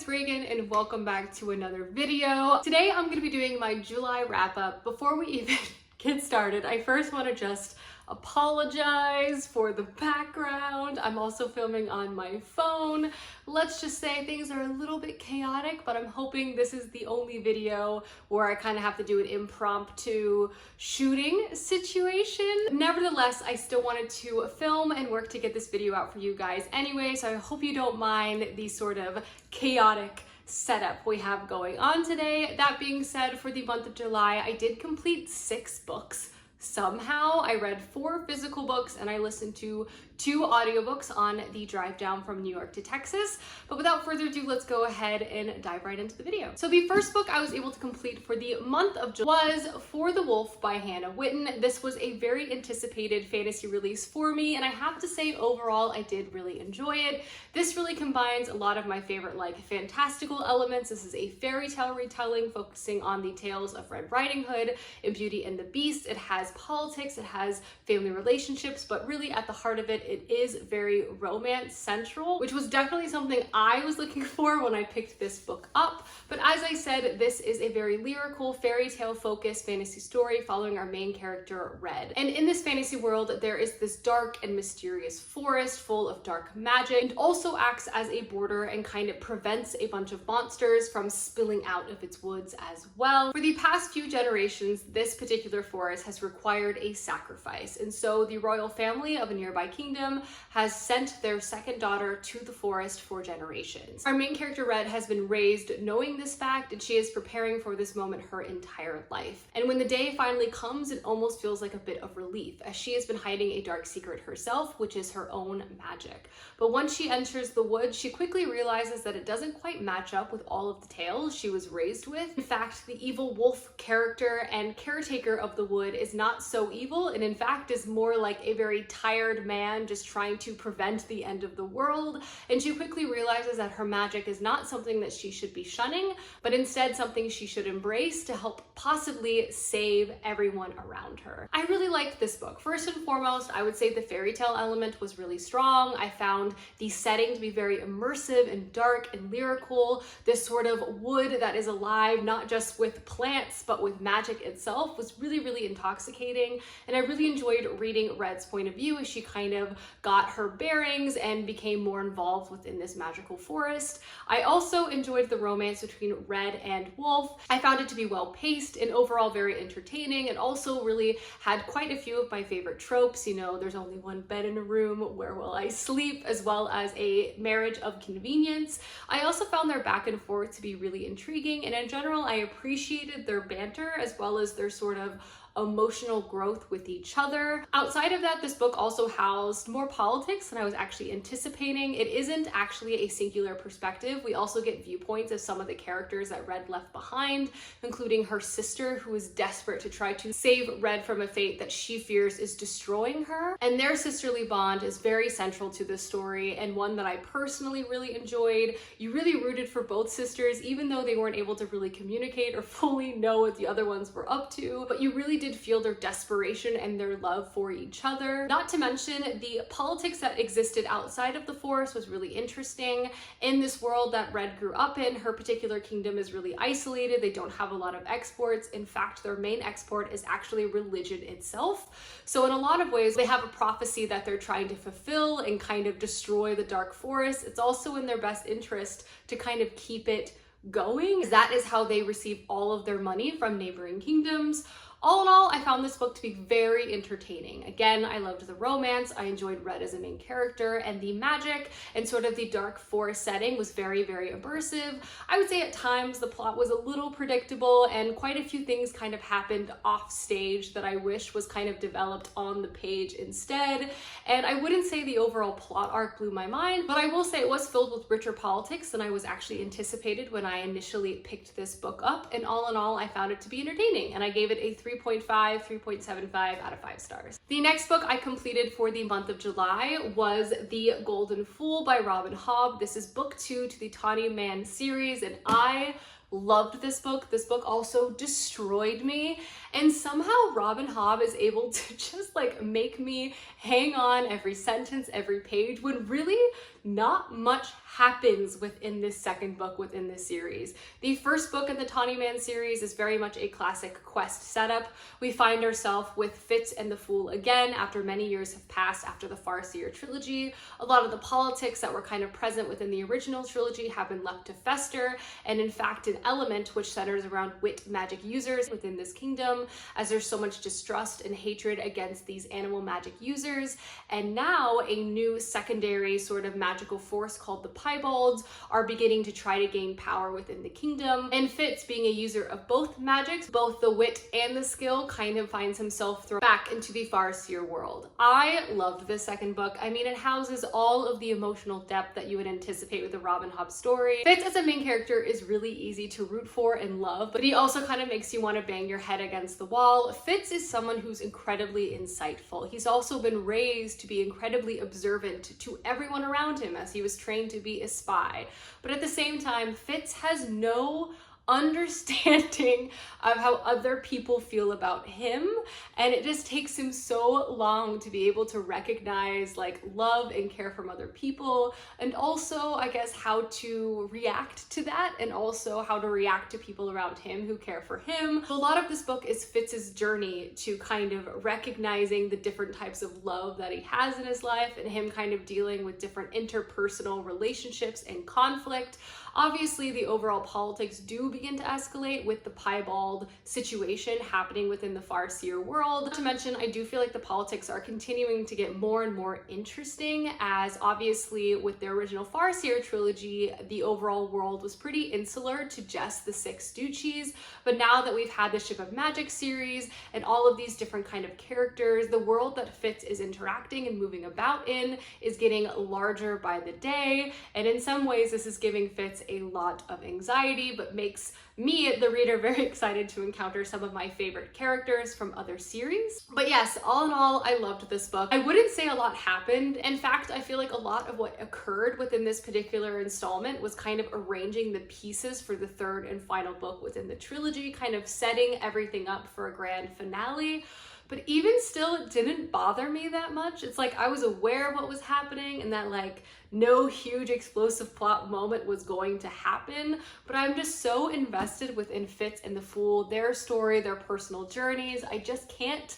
it's Reagan and welcome back to another video. Today I'm going to be doing my July wrap-up. Before we even get started, I first want to just apologize for the background. I'm also filming on my phone. Let's just say things are a little bit chaotic, but I'm hoping this is the only video where I kind of have to do an impromptu shooting situation. Nevertheless, I still wanted to film and work to get this video out for you guys anyway, so I hope you don't mind the sort of chaotic setup we have going on today. That being said, for the month of July, I did complete 6 books. Somehow I read 4 physical books and I listened to 2 audiobooks on the drive down from New York to Texas. But without further ado, let's go ahead and dive right into the video. So the first book I was able to complete for the month of July was For the Wolf by Hannah Witten. This was a very anticipated fantasy release for me, and I have to say overall I did really enjoy it. This really combines a lot of my favorite fantastical elements. This is a fairy tale retelling focusing on the tales of Red Riding Hood and Beauty and the Beast. It has politics, it has family relationships, but really at the heart of it, it is very romance central, which was definitely something I was looking for when I picked this book up. But as I said, this is a very lyrical, fairy tale focused fantasy story following our main character, Red. And in this fantasy world, there is this dark and mysterious forest full of dark magic, and also acts as a border and kind of prevents a bunch of monsters from spilling out of its woods as well. For the past few generations, this particular forest has required a sacrifice, and so the royal family of a nearby kingdom has sent their second daughter to the forest for generations. Our main character, Red, has been raised knowing this fact, and she is preparing for this moment her entire life. And when the day finally comes, it almost feels like a bit of relief, as she has been hiding a dark secret herself, which is her own magic. But once she enters the woods, she quickly realizes that it doesn't quite match up with all of the tales she was raised with. In fact, the evil wolf character and caretaker of the wood is not so evil, and in fact is more like a very tired man just trying to prevent the end of the world. And she quickly realizes that her magic is not something that she should be shunning, but instead something she should embrace to help possibly save everyone around her. I really liked this book. First and foremost, I would say the fairy tale element was really strong. I found the setting to be very immersive and dark and lyrical. This sort of wood that is alive, not just with plants, but with magic itself, was really, really intoxicating. And I really enjoyed reading Red's point of view as she kind of got her bearings and became more involved within this magical forest. I also enjoyed the romance between Red and Wolf. I found it to be well paced and overall very entertaining, and also really had quite a few of my favorite tropes. You know, there's only one bed in a room, where will I sleep, as well as a marriage of convenience. I also found their back and forth to be really intriguing, and in general I appreciated their banter as well as their sort of emotional growth with each other. Outside of that, this book also housed more politics than I was actually anticipating. It isn't actually a singular perspective. We also get viewpoints of some of the characters that Red left behind, including her sister, who is desperate to try to save Red from a fate that she fears is destroying her. And their sisterly bond is very central to this story, and one that I personally really enjoyed. You really rooted for both sisters, even though they weren't able to really communicate or fully know what the other ones were up to, but you really did feel their desperation and their love for each other. Not to mention the politics that existed outside of the forest was really interesting. In this world that Red grew up in, her particular kingdom is really isolated. They don't have a lot of exports. In fact, their main export is actually religion itself. So in a lot of ways, they have a prophecy that they're trying to fulfill and kind of destroy the dark forest. It's also in their best interest to kind of keep it going. That is how they receive all of their money from neighboring kingdoms. All in all, I found this book to be very entertaining. Again, I loved the romance, I enjoyed Red as a main character, and the magic and sort of the dark forest setting was very, very immersive. I would say at times the plot was a little predictable, and quite a few things kind of happened off stage that I wish was kind of developed on the page instead. And I wouldn't say the overall plot arc blew my mind, but I will say it was filled with richer politics than I was actually anticipated when I initially picked this book up. And all in all, I found it to be entertaining, and I gave it a 3.5, 3.75 out of 5 stars. The next book I completed for the month of July was The Golden Fool by Robin Hobb. This is book 2 to the Tawny Man series, and I loved this book. This book also destroyed me. And somehow Robin Hobb is able to just like make me hang on every sentence, every page, when really not much happens within this second book within this series. The first book in the Tawny Man series is very much a classic quest setup. We find ourselves with Fitz and the Fool again after many years have passed after the Farseer trilogy. A lot of the politics that were kind of present within the original trilogy have been left to fester, and in fact an element which centers around wit magic users within this kingdom, as there's so much distrust and hatred against these animal magic users. And now a new secondary sort of magical force called the Piebalds are beginning to try to gain power within the kingdom. And Fitz, being a user of both magics, both the wit and the skill, kind of finds himself thrown back into the Farseer world. I loved this second book. I mean, it houses all of the emotional depth that you would anticipate with a Robin Hobb story. Fitz as a main character is really easy to root for and love, but he also kind of makes you want to bang your head against the wall. Fitz is someone who's incredibly insightful. He's also been raised to be incredibly observant to everyone around him, as he was trained to be a spy. But at the same time, Fitz has no understanding of how other people feel about him, and it just takes him so long to be able to recognize like love and care from other people, and also I guess how to react to that, and also how to react to people around him who care for him. So a lot of this book is Fitz's journey to kind of recognizing the different types of love that he has in his life, and him kind of dealing with different interpersonal relationships and conflict. Obviously, the overall politics do begin to escalate with the piebald situation happening within the Farseer world. Not to mention, I do feel like the politics are continuing to get more and more interesting, as obviously with the original Farseer trilogy, the overall world was pretty insular to just the 6 duchies. But now that we've had the Ship of Magic series and all of these different kind of characters, the world that Fitz is interacting and moving about in is getting larger by the day. And in some ways, this is giving Fitz a lot of anxiety, but makes me, the reader, very excited to encounter some of my favorite characters from other series. But yes, all in all, I loved this book. I wouldn't say a lot happened. In fact, I feel like a lot of what occurred within this particular installment was kind of arranging the pieces for the third and final book within the trilogy, kind of setting everything up for a grand finale. But even still, it didn't bother me that much. It's like I was aware of what was happening and that like no huge explosive plot moment was going to happen, but I'm just so invested within Fitz and the Fool, their story, their personal journeys. I can't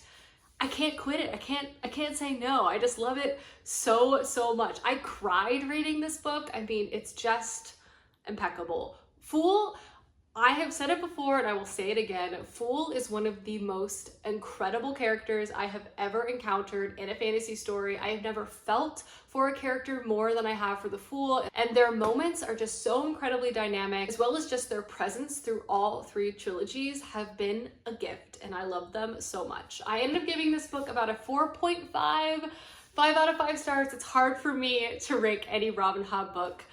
quit it. I can't say no. I just love it so much. I cried reading this book. I mean, it's just impeccable. Fool, I have said it before and I will say it again, Fool is one of the most incredible characters I have ever encountered in a fantasy story. I have never felt for a character more than I have for the Fool, and their moments are just so incredibly dynamic, as well as just their presence through all 3 trilogies have been a gift, and I love them so much. I ended up giving this book about a 4.5, 5 out of 5 stars. It's hard for me to rank any Robin Hobb book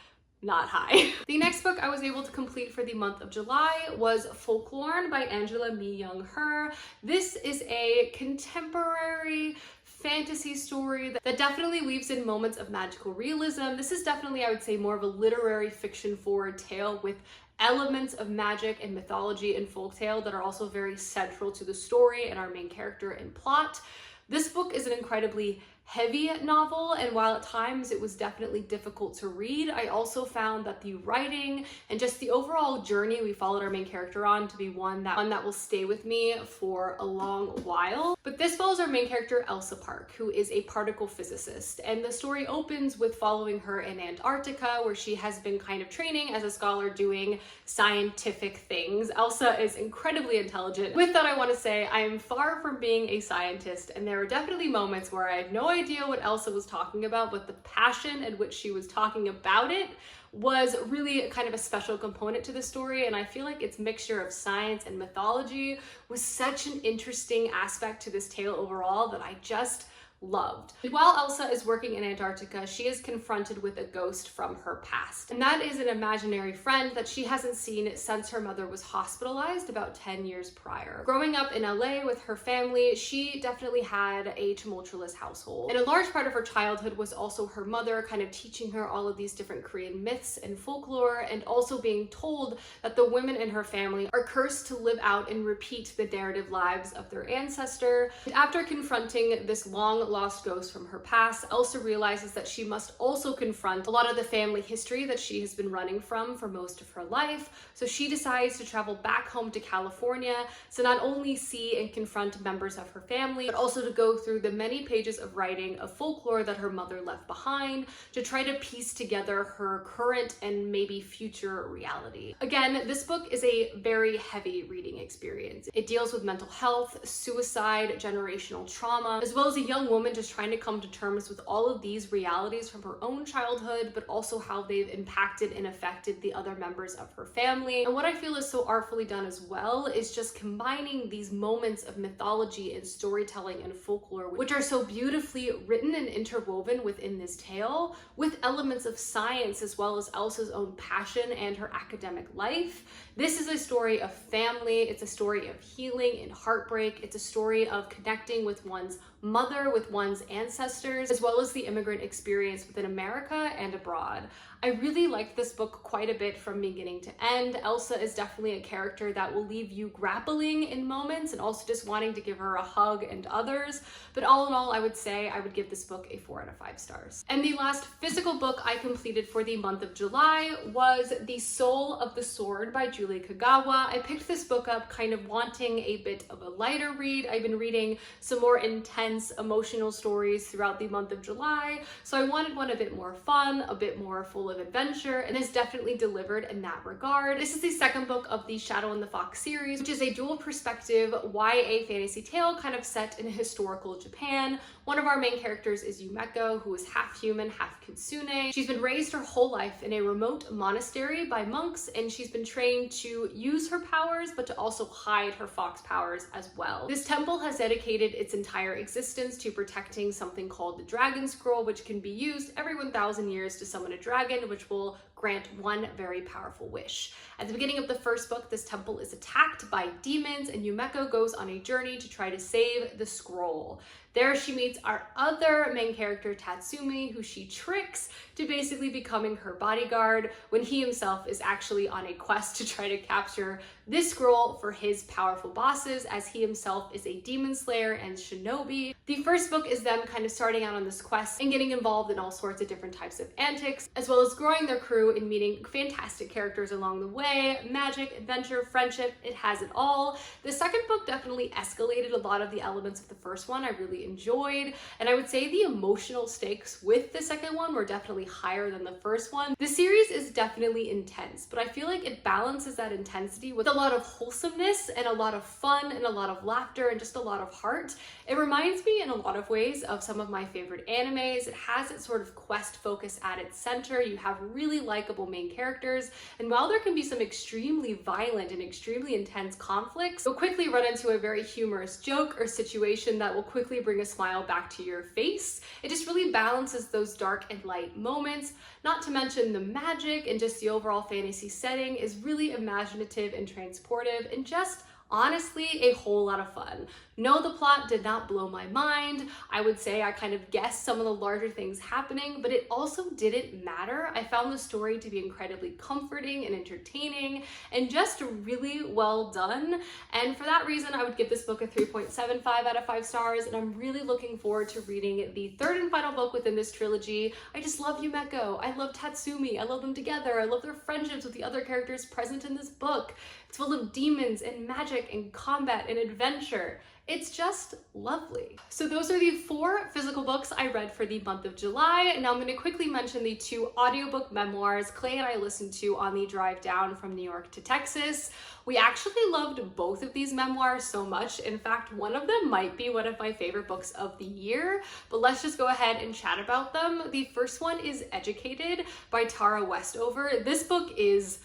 not high. The next book I was able to complete for the month of July was Folklorn by Angela Mi Young Her. This is a contemporary fantasy story that definitely weaves in moments of magical realism. This is definitely, I would say, more of a literary fiction forward tale with elements of magic and mythology and folktale that are also very central to the story and our main character and plot. This book is an incredibly heavy novel, and while at times it was definitely difficult to read, I also found that the writing and just the overall journey we followed our main character on to be one that will stay with me for a long while. But this follows our main character, Elsa Park, who is a particle physicist, and the story opens with following her in Antarctica, where she has been kind of training as a scholar doing scientific things. Elsa is incredibly intelligent. With that, I want to say I am far from being a scientist, and there were definitely moments where I had no idea what Elsa was talking about, but the passion in which she was talking about it was really kind of a special component to the story, and I feel like its mixture of science and mythology was such an interesting aspect to this tale overall that I just loved. While Elsa is working in Antarctica, she is confronted with a ghost from her past. And that is an imaginary friend that she hasn't seen since her mother was hospitalized about 10 years prior. Growing up in LA with her family, she definitely had a tumultuous household. And a large part of her childhood was also her mother kind of teaching her all of these different Korean myths and folklore, and also being told that the women in her family are cursed to live out and repeat the narrative lives of their ancestor. And after confronting this long lost ghost from her past, Elsa realizes that she must also confront a lot of the family history that she has been running from for most of her life. So she decides to travel back home to California to not only see and confront members of her family, but also to go through the many pages of writing of folklore that her mother left behind to try to piece together her current and maybe future reality. Again, this book is a very heavy reading experience. It deals with mental health, suicide, generational trauma, as well as a young woman just trying to come to terms with all of these realities from her own childhood, but also how they've impacted and affected the other members of her family. And what I feel is so artfully done as well is just combining these moments of mythology and storytelling and folklore, which are so beautifully written and interwoven within this tale, with elements of science as well as Elsa's own passion and her academic life. This is a story of family, it's a story of healing and heartbreak, it's a story of connecting with one's mother, with one's ancestors, as well as the immigrant experience within America and abroad. I really liked this book quite a bit from beginning to end. Elsa is definitely a character that will leave you grappling in moments and also just wanting to give her a hug and others. But all in all, I would say I would give this book a 4 out of 5 stars. And the last physical book I completed for the month of July was The Soul of the Sword by Julie Kagawa. I picked this book up kind of wanting a bit of a lighter read. I've been reading some more intense emotional stories throughout the month of July, so I wanted one a bit more fun, a bit more full of adventure, and is definitely delivered in that regard. This is the second book of the Shadow and the Fox series, which is a dual perspective YA fantasy tale kind of set in historical Japan. One of our main characters is Yumeko, who is half human, half kitsune. She's been raised her whole life in a remote monastery by monks, and she's been trained to use her powers, but to also hide her fox powers as well. This temple has dedicated its entire existence to protecting something called the Dragon Scroll, which can be used every 1,000 years to summon a dragon, which will grant one very powerful wish. At the beginning of the first book, this temple is attacked by demons, and Yumeko goes on a journey to try to save the scroll. There she meets our other main character, Tatsumi, who she tricks to basically becoming her bodyguard when he himself is actually on a quest to try to capture this scroll for his powerful bosses, as he himself is a demon slayer and shinobi. The first book is them kind of starting out on this quest and getting involved in all sorts of different types of antics, as well as growing their crew and meeting fantastic characters along the way. Magic, adventure, friendship, it has it all. The second book definitely escalated a lot of the elements of the first one I really enjoyed, and I would say the emotional stakes with the second one were definitely higher than the first one. The series is definitely intense, but I feel like it balances that intensity with a lot of wholesomeness and a lot of fun and a lot of laughter and just a lot of heart. It reminds me in a lot of ways of some of my favorite animes. It has its sort of quest focus at its center. You have really likable main characters, and while there can be some extremely violent and extremely intense conflicts, you'll quickly run into a very humorous joke or situation that will quickly bring a smile back to your face. It just really balances those dark and light moments, not to mention the magic, and just the overall fantasy setting is really imaginative and transportive and just honestly a whole lot of fun. No, the plot did not blow my mind. I would say I kind of guessed some of the larger things happening, but it also didn't matter. I found the story to be incredibly comforting and entertaining and just really well done. And for that reason, I would give this book a 3.75 out of 5 stars, and I'm really looking forward to reading the third and final book within this trilogy. I just love Yumeko. I love Tatsumi. I love them together. I love their friendships with the other characters present in this book. It's full of demons and magic and combat and adventure. It's just lovely. So those are the 4 physical books I read for the month of July. Now I'm going to quickly mention the 2 audiobook memoirs Clay and I listened to on the drive down from New York to Texas. We actually loved both of these memoirs so much. In fact, one of them might be one of my favorite books of the year, but let's just go ahead and chat about them. The first one is Educated by Tara Westover. This book is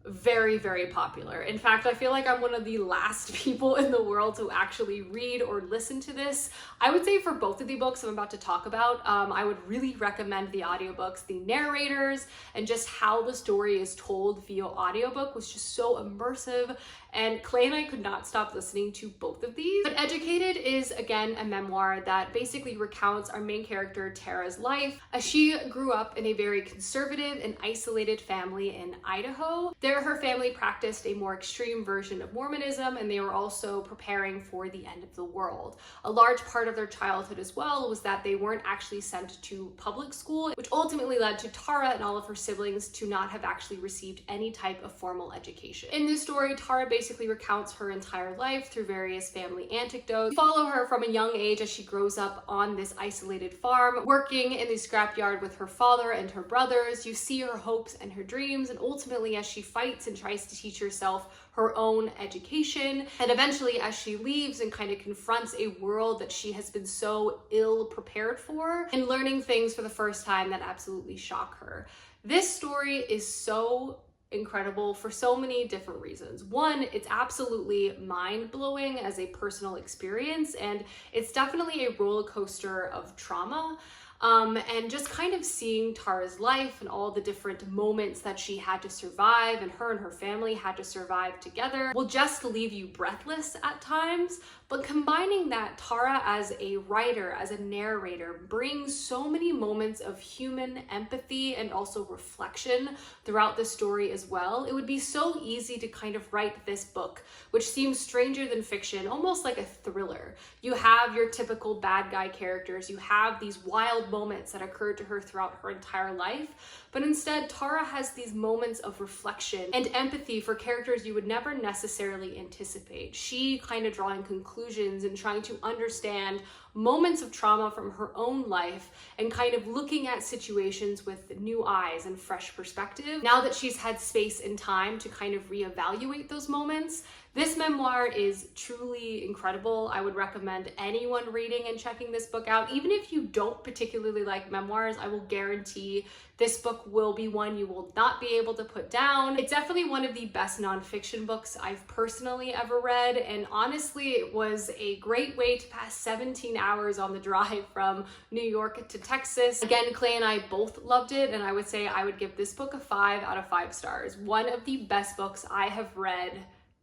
very, very popular. In fact, I feel like I'm one of the last people in the world to actually read or listen to this. I would say for both of the books I'm about to talk about, I would really recommend the audiobooks. The narrators and just how the story is told via audiobook was just so immersive, and Clay and I could not stop listening to both of these. But Educated is, again, a memoir that basically recounts our main character, Tara's life, as she grew up in a very conservative and isolated family in Idaho. There, her family practiced a more extreme version of Mormonism, and they were also preparing for the end of the world. A large part of their childhood as well was that they weren't actually sent to public school, which ultimately led to Tara and all of her siblings to not have actually received any type of formal education. In this story, Tara basically recounts her entire life through various family anecdotes. We follow her from a young age as she grows up on this isolated farm, working in the scrapyard with her father and her brothers. You see her hopes and her dreams, and ultimately as she fights and tries to teach herself her own education, and eventually as she leaves and kind of confronts a world that she has been so ill prepared for, and learning things for the first time that absolutely shock her. This story is so incredible for so many different reasons. One, it's absolutely mind-blowing as a personal experience, and it's definitely a roller coaster of trauma. And just kind of seeing Tara's life and all the different moments that she had to survive and her family had to survive together will just leave you breathless at times. But combining that, Tara as a writer, as a narrator, brings so many moments of human empathy and also reflection throughout the story as well. It would be so easy to kind of write this book, which seems stranger than fiction, almost like a thriller. You have your typical bad guy characters, you have these wild moments that occurred to her throughout her entire life, but instead Tara has these moments of reflection and empathy for characters you would never necessarily anticipate. She kind of drawing conclusions and trying to understand moments of trauma from her own life and kind of looking at situations with new eyes and fresh perspective. Now that she's had space and time to kind of reevaluate those moments, this memoir is truly incredible. I would recommend anyone reading and checking this book out. Even if you don't particularly like memoirs, I will guarantee this book will be one you will not be able to put down. It's definitely one of the best nonfiction books I've personally ever read, and honestly, it was a great way to pass 17 hours on the drive from New York to Texas. Again, Clay and I both loved it, and I would say I would give this book a 5 out of 5 stars. One of the best books I have read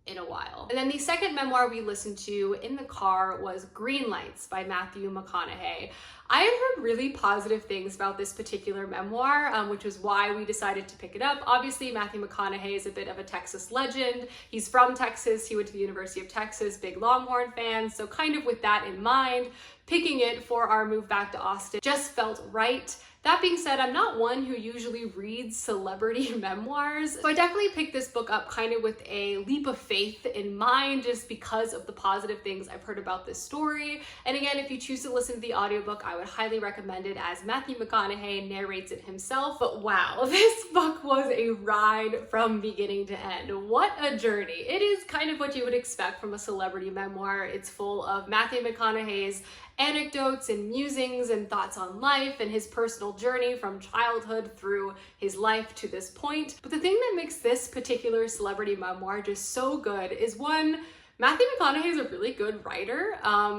in a while. And then the second memoir we listened to in the car was Greenlights by Matthew McConaughey. I have heard really positive things about this particular memoir, which is why we decided to pick it up. Obviously, Matthew McConaughey is a bit of a Texas legend. He's from Texas. He went to the University of Texas, big Longhorn fan. So kind of with that in mind, picking it for our move back to Austin just felt right. That being said, I'm not one who usually reads celebrity memoirs, so I definitely picked this book up kind of with a leap of faith in mind, just because of the positive things I've heard about this story. And again, if you choose to listen to the audiobook, I would highly recommend it, as Matthew McConaughey narrates it himself. But wow, this book was a ride from beginning to end. What a journey. It is kind of what you would expect from a celebrity memoir. It's full of Matthew McConaughey's anecdotes and musings and thoughts on life and his personal journey from childhood through his life to this point. But the thing that makes this particular celebrity memoir just so good is, one, Matthew McConaughey is a really good writer.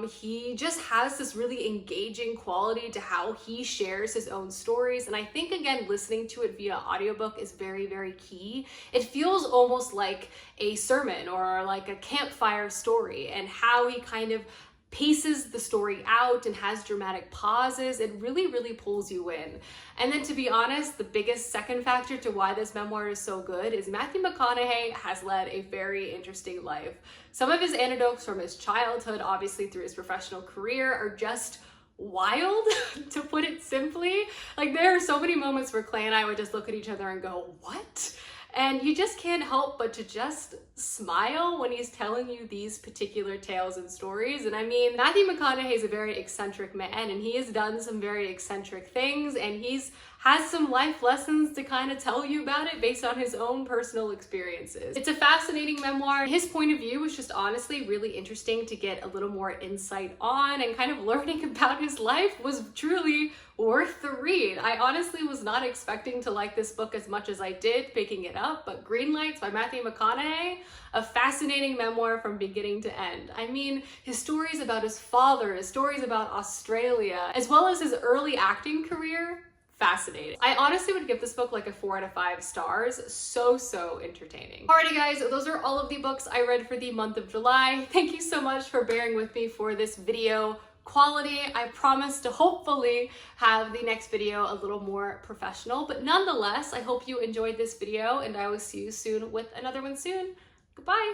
He just has this really engaging quality to how he shares his own stories. And I think, again, listening to it via audiobook is very, very key. It feels almost like a sermon or like a campfire story, and how he kind of paces the story out and has dramatic pauses. It really, really pulls you in. And then, to be honest, the biggest second factor to why this memoir is so good is Matthew McConaughey has led a very interesting life. Some of his anecdotes from his childhood, obviously through his professional career, are just wild, to put it simply. Like, there are so many moments where Clay and I would just look at each other and go, what? And you just can't help but to just smile when he's telling you these particular tales and stories. And I mean, Matthew McConaughey is a very eccentric man, and he has done some very eccentric things, and he's has some life lessons to kind of tell you about it based on his own personal experiences. It's a fascinating memoir. His point of view was just honestly really interesting to get a little more insight on, and kind of learning about his life was truly worth the read. I honestly was not expecting to like this book as much as I did picking it up, but Greenlights by Matthew McConaughey, a fascinating memoir from beginning to end. I mean, his stories about his father, his stories about Australia, as well as his early acting career, fascinating. I honestly would give this book like a 4 out of 5 stars. So entertaining. Alrighty guys, those are all of the books I read for the month of July. Thank you so much for bearing with me for this video quality. I promise to hopefully have the next video a little more professional, but nonetheless, I hope you enjoyed this video, and I will see you soon with another one soon. Goodbye.